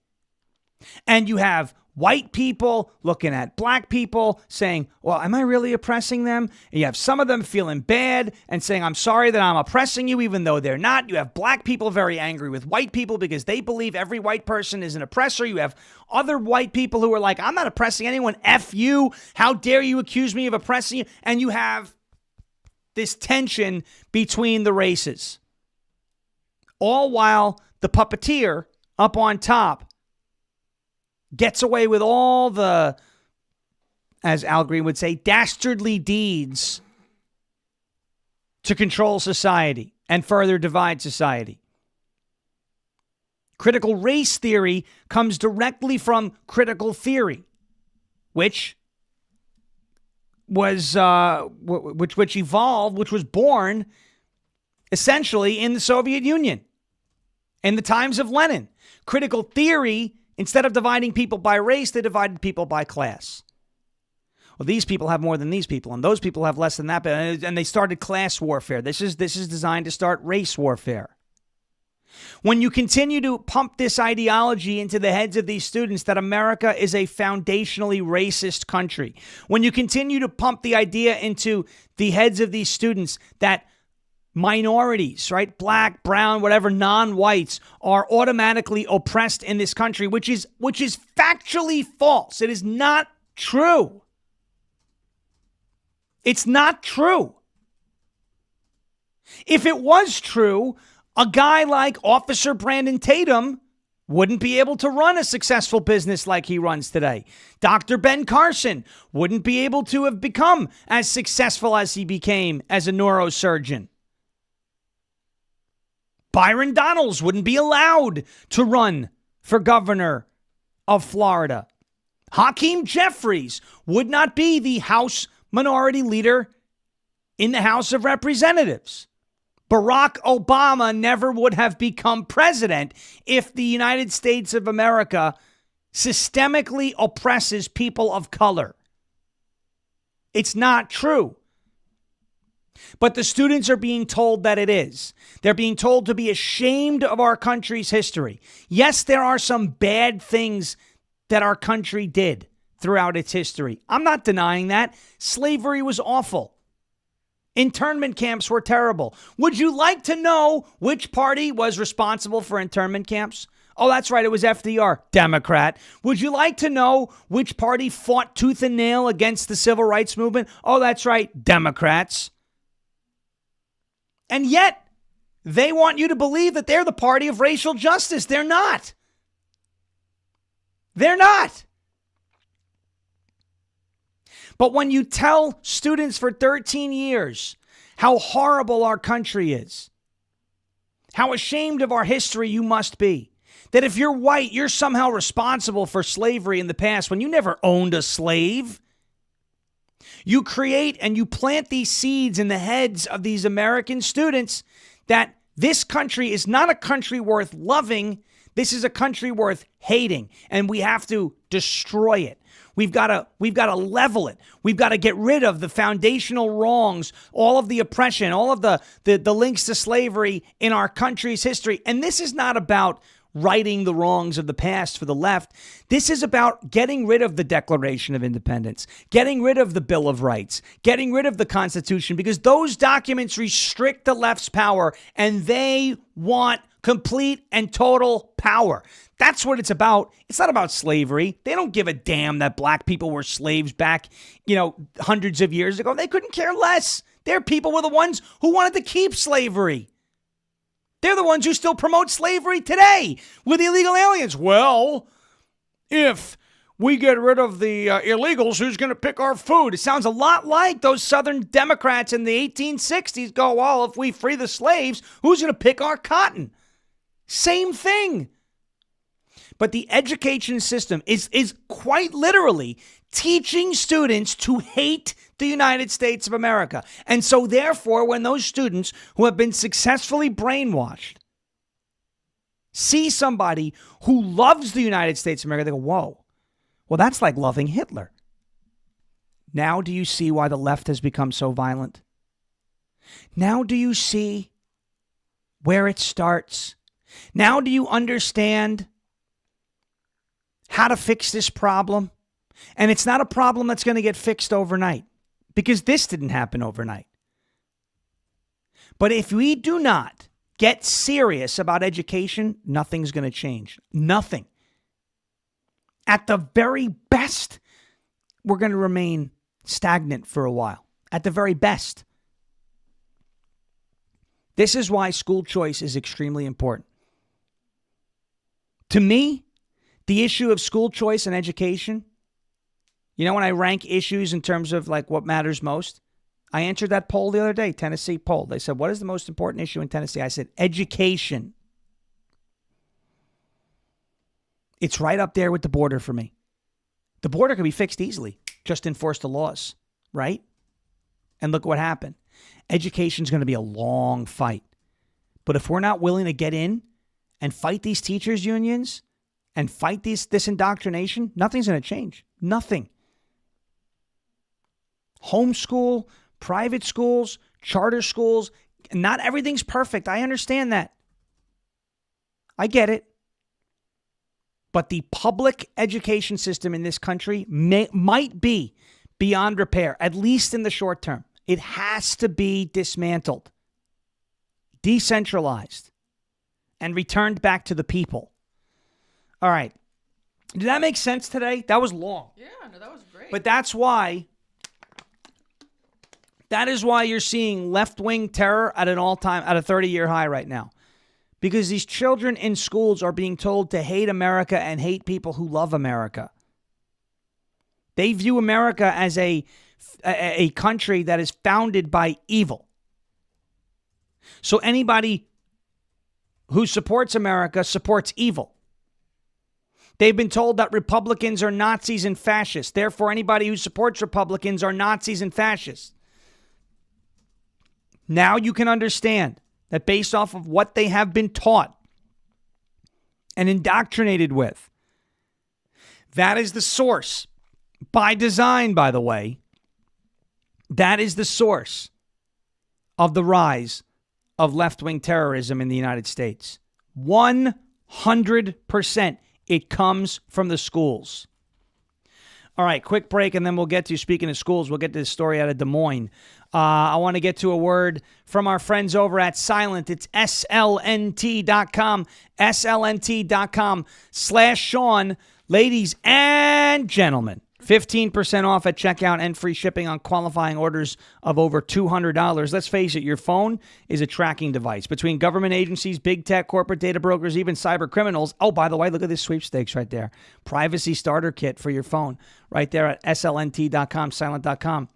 And you have white people looking at black people saying, well, am I really oppressing them? And you have some of them feeling bad and saying, I'm sorry that I'm oppressing you, even though they're not. You have black people very angry with white people because they believe every white person is an oppressor. You have other white people who are like, I'm not oppressing anyone. F you. How dare you accuse me of oppressing you? And you have this tension between the races. All while the puppeteer up on top gets away with all the, as Al Green would say, dastardly deeds to control society and further divide society. Critical race theory comes directly from critical theory, which was which evolved, which was born essentially in the Soviet Union in the times of Lenin. Critical theory, instead of dividing people by race, they divided people by class. Well, these people have more than these people, and those people have less than that, and they started class warfare. This is designed to start race warfare. When you continue to pump this ideology into the heads of these students that America is a foundationally racist country, when you continue to pump the idea into the heads of these students that minorities, right, black, brown, whatever, non-whites are automatically oppressed in this country, which is factually false. It is not true. It's not true. If it was true, a guy like Officer Brandon Tatum wouldn't be able to run a successful business like he runs today. Dr. Ben Carson wouldn't be able to have become as successful as he became as a neurosurgeon. Byron Donalds wouldn't be allowed to run for governor of Florida. Hakeem Jeffries would not be the House Minority Leader in the House of Representatives. Barack Obama never would have become president if the United States of America systemically oppresses people of color. It's not true. But the students are being told that it is. They're being told to be ashamed of our country's history. Yes, there are some bad things that our country did throughout its history. I'm not denying that. Slavery was awful. Internment camps were terrible. Would you like to know which party was responsible for internment camps? Oh, that's right. It was FDR, Democrat. Would you like to know which party fought tooth and nail against the civil rights movement? Oh, that's right. Democrats. And yet, they want you to believe that they're the party of racial justice. They're not. They're not. But when you tell students for 13 years how horrible our country is, how ashamed of our history you must be, that if you're white, you're somehow responsible for slavery in the past when you never owned a slave. You create and you plant these seeds in the heads of these American students that this country is not a country worth loving. This is a country worth hating, and we have to destroy it. We've got to level it. We've got to get rid of the foundational wrongs, all of the oppression, all of the links to slavery in our country's history. And this is not about righting the wrongs of the past for the left. This is about getting rid of the Declaration of Independence, getting rid of the Bill of Rights, getting rid of the Constitution, because those documents restrict the left's power and they want complete and total power. That's what it's about. It's not about slavery. They don't give a damn that black people were slaves back, hundreds of years ago. They couldn't care less. Their people were the ones who wanted to keep slavery. They're the ones who still promote slavery today with illegal aliens. Well, if we get rid of the illegals, who's going to pick our food? It sounds a lot like those Southern Democrats in the 1860s go, well, if we free the slaves, who's going to pick our cotton? Same thing. But the education system is quite literally teaching students to hate the United States of America. And so therefore, when those students who have been successfully brainwashed see somebody who loves the United States of America, they go, whoa, well, that's like loving Hitler. Now do you see why the left has become so violent? Now do you see where it starts? Now do you understand how to fix this problem? And it's not a problem that's going to get fixed overnight, because this didn't happen overnight. But if we do not get serious about education, nothing's going to change. Nothing. At the very best, we're going to remain stagnant for a while. At the very best. This is why school choice is extremely important. To me, the issue of school choice and education, when I rank issues in terms of like what matters most, I answered that poll the other day, Tennessee poll. They said, what is the most important issue in Tennessee? I said, education. It's right up there with the border for me. The border can be fixed easily. Just enforce the laws, right? And look what happened. Education is going to be a long fight. But if we're not willing to get in and fight these teachers' unions and fight this indoctrination, nothing's going to change. Nothing. Homeschool, private schools, charter schools, not everything's perfect. I understand that. I get it. But the public education system in this country might be beyond repair, at least in the short term. It has to be dismantled, decentralized, and returned back to the people. All right. Did that make sense today? That was long. Yeah, no, that was great. But that is why you're seeing left-wing terror at a 30-year high right now. Because these children in schools are being told to hate America and hate people who love America. They view America as a country that is founded by evil. So anybody who supports America supports evil. They've been told that Republicans are Nazis and fascists. Therefore, anybody who supports Republicans are Nazis and fascists. Now you can understand that based off of what they have been taught and indoctrinated with, that is the source. By design, by the way, that is the source of the rise of left-wing terrorism in the United States. 100%. It comes from the schools. All right, quick break, and then we'll get to, speaking of schools, we'll get to this story out of Des Moines. I want to get to a word from our friends over at Silent. It's slnt.com, slnt.com/Sean. Ladies and gentlemen, 15% off at checkout and free shipping on qualifying orders of over $200. Let's face it, your phone is a tracking device. Between government agencies, big tech, corporate data brokers, even cyber criminals. Oh, by the way, look at this sweepstakes right there. Privacy starter kit for your phone right there at slnt.com, silent.com.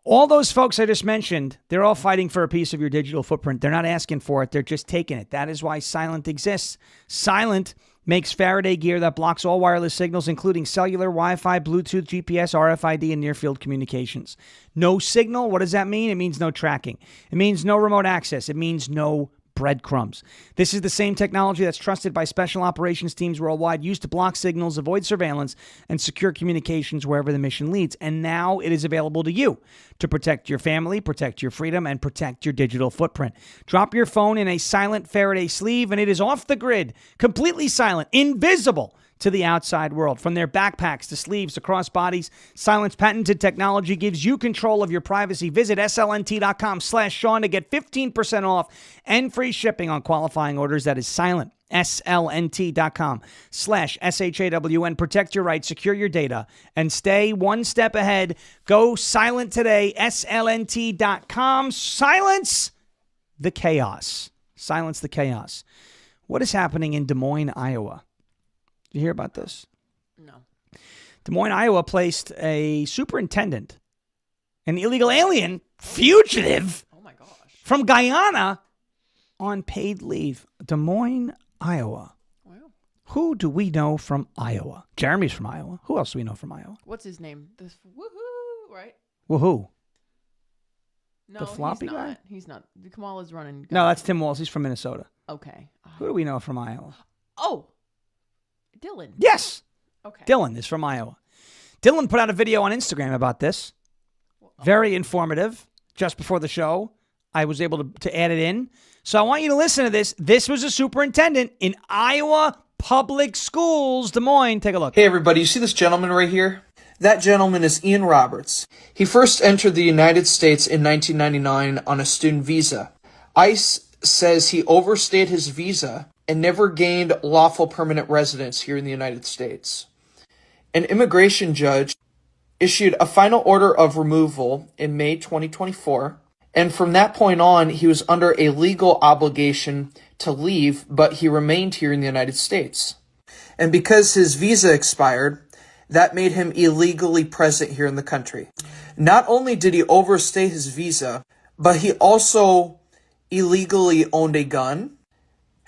All those folks I just mentioned, they're all fighting for a piece of your digital footprint. They're not asking for it. They're just taking it. That is why Silent exists. Silent makes Faraday gear that blocks all wireless signals, including cellular, Wi-Fi, Bluetooth, GPS, RFID, and near-field communications. No signal, what does that mean? It means no tracking. It means no remote access. It means no breadcrumbs. This is the same technology that's trusted by special operations teams worldwide, used to block signals, avoid surveillance, and secure communications wherever the mission leads. And now it is available to you to protect your family, protect your freedom, and protect your digital footprint. Drop your phone in a silent Faraday sleeve, and it is off the grid, completely silent, invisible to the outside world. From their backpacks to sleeves to crossbodies, Silent's patented technology gives you control of your privacy. Visit slnt.com/Sean to get 15% off and free shipping on qualifying orders. That is Silent. slnt.com/SHAWN. Protect your rights, secure your data, and stay one step ahead. Go silent today. slnt.com. Silence the chaos. Silence the chaos. What is happening in Des Moines, Iowa? Did you hear about this? No. Des Moines, Iowa placed a superintendent, an illegal alien fugitive Oh my gosh. from Guyana, on paid leave. Des Moines, Iowa. Wow. Who do we know from Iowa? Jeremy's from Iowa. Who else do we know from Iowa? What's his name? This woohoo, right? Woohoo. No, The floppy he's guy? not. He's not. Kamala's running. No, that's Tim Walz. He's from Minnesota. Okay. Who do we know from Iowa? Oh, Dylan. Yes. Okay. Dylan is from Iowa. Dylan put out a video on Instagram about this. Very informative. Just before the show, I was able to add it in. So I want you to listen to this. This was a superintendent in Iowa Public Schools, Des Moines. Take a look. Hey everybody, you see this gentleman right here? That gentleman is Ian Roberts. He first entered the United States in 1999 on a student visa. ICE says he overstayed his visa and never gained lawful permanent residence here in the United States. An immigration judge issued a final order of removal in May 2024, and from that point on, he was under a legal obligation to leave, but he remained here in the United States. And because his visa expired, that made him illegally present here in the country. Not only did he overstay his visa, but he also illegally owned a gun,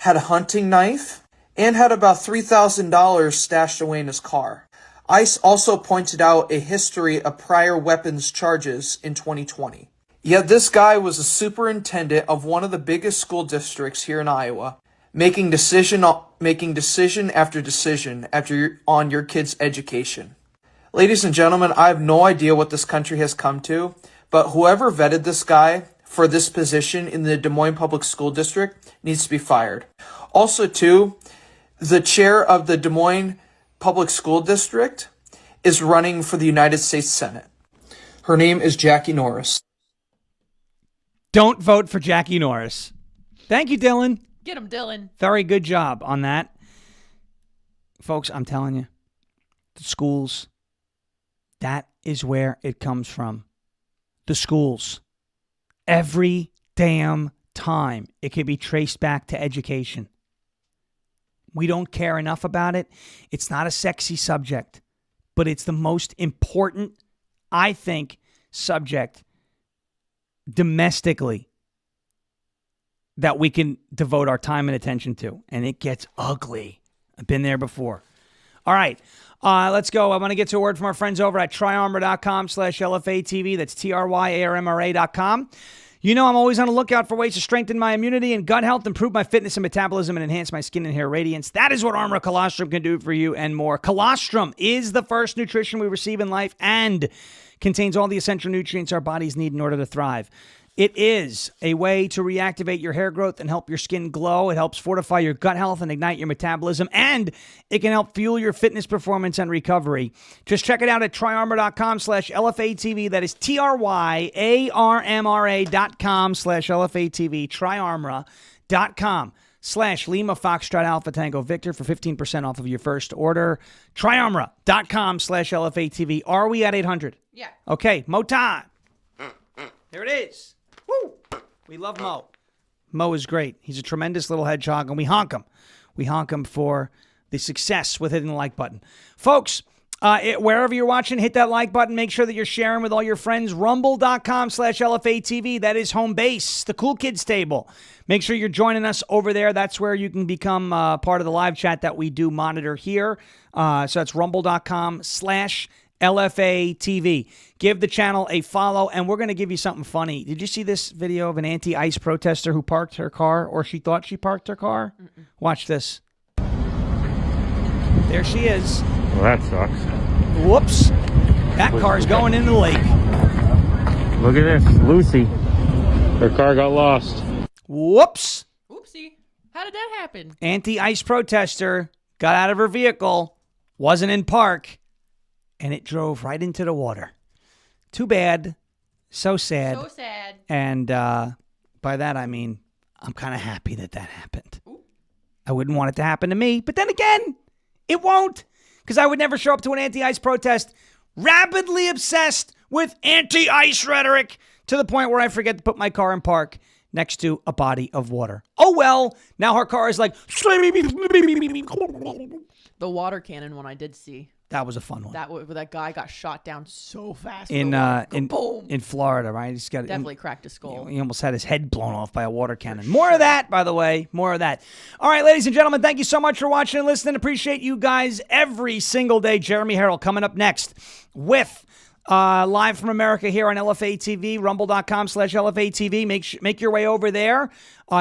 had a hunting knife, and had about $3,000 stashed away in his car. ICE also pointed out a history of prior weapons charges in 2020. Yet this guy was a superintendent of one of the biggest school districts here in Iowa, making decision after decision on your kid's education. Ladies and gentlemen, I have no idea what this country has come to, but whoever vetted this guy for this position in the Des Moines Public School District needs to be fired. Also, too, the chair of the Des Moines Public School District is running for the United States Senate. Her name is Jackie Norris. Don't vote for Jackie Norris. Thank you, Dylan. Get him, Dylan. Very good job on that. Folks, I'm telling you, the schools, that is where it comes from. The schools. Every damn time it can be traced back to education. We don't care enough about it. It's not a sexy subject, but it's the most important, I think, subject domestically that we can devote our time and attention to. And it gets ugly. I've been there before. All right. Let's go. I want to get to a word from our friends over at tryarmor.com/LFA TV. That's TRYARMRA.com. You know I'm always on the lookout for ways to strengthen my immunity and gut health, improve my fitness and metabolism, and enhance my skin and hair radiance. That is what Armor Colostrum can do for you and more. Colostrum is the first nutrition we receive in life and contains all the essential nutrients our bodies need in order to thrive. It is a way to reactivate your hair growth and help your skin glow. It helps fortify your gut health and ignite your metabolism, and it can help fuel your fitness performance and recovery. Just check it out at tryarmor.com/LFATV. That is TRYARMRA.com/LFATV. Tryarmor.com/Lima Foxtrot Alpha Tango Victor for 15% off of your first order. Tryarmor.com/LFATV. Are we at 800? Yeah. Okay, Mo time. Here it is. Woo! We love Mo. Mo is great. He's a tremendous little hedgehog, and we honk him. We honk him for the success with hitting the like button. Folks, wherever you're watching, hit that like button. Make sure that you're sharing with all your friends. Rumble.com/LFATV. That is home base, the cool kids table. Make sure you're joining us over there. That's where you can become part of the live chat that we do monitor here. So that's rumble.com/LFA TV. Give the channel a follow, and we're going to give you something funny. Did you see this video of an anti-ICE protester who parked her car, or she thought she parked her car? Mm-mm. Watch this. There she is. Well, that sucks. Whoops. That car's going into the lake. Look at this. Lucy. Her car got lost. Whoops. Oopsie. How did that happen? Anti-ICE protester got out of her vehicle, wasn't in park, and it drove right into the water. Too bad. So sad. So sad. And by that, I mean, I'm kind of happy that happened. Ooh. I wouldn't want it to happen to me. But then again, it won't. Because I would never show up to an anti-ICE protest rabidly obsessed with anti-ICE rhetoric to the point where I forget to put my car in park next to a body of water. Oh, well. Now her car is like... The water cannon one I did see. That was a fun one. That guy got shot down so fast. In Florida, right? He's got definitely cracked his skull. He almost had his head blown off by a water cannon. More of that, by the way. More of that. All right, ladies and gentlemen, thank you so much for watching and listening. Appreciate you guys every single day. Jeremy Harrell coming up next with live from America here on LFA TV, rumble.com/LFA TV. Make your way over there.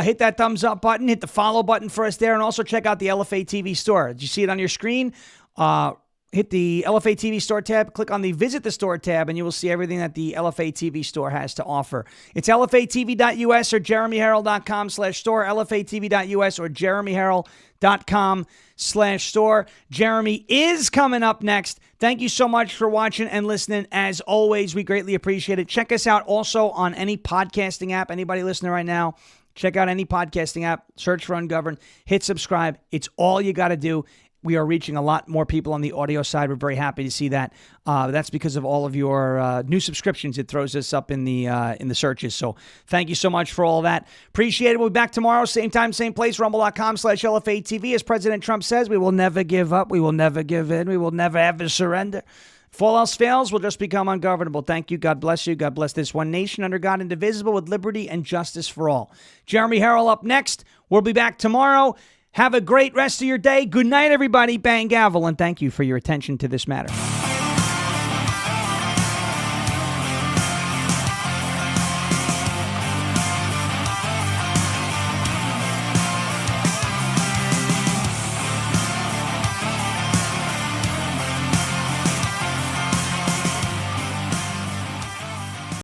Hit that thumbs up button. Hit the follow button for us there. And also check out the LFA TV store. Did you see it on your screen? Hit the LFA TV store tab, click on the Visit the Store tab, and you will see everything that the LFA TV store has to offer. It's LFATV.us or JeremyHarrell.com/store, LFATV.us or JeremyHarrell.com/store. Jeremy is coming up next. Thank you so much for watching and listening. As always, we greatly appreciate it. Check us out also on any podcasting app. Anybody listening right now, check out any podcasting app. Search for Ungoverned. Hit subscribe. It's all you got to do. We are reaching a lot more people on the audio side. We're very happy to see that. That's because of all of your new subscriptions. It throws us up in the searches. So thank you so much for all that. Appreciate it. We'll be back tomorrow, same time, same place, rumble.com/LFA TV. As President Trump says, we will never give up. We will never give in. We will never ever surrender. If all else fails, we'll just become ungovernable. Thank you. God bless you. God bless this one nation under God, indivisible, with liberty and justice for all. Jeremy Harrell up next. We'll be back tomorrow. Have a great rest of your day. Good night, everybody. Bang, gavel, and thank you for your attention to this matter.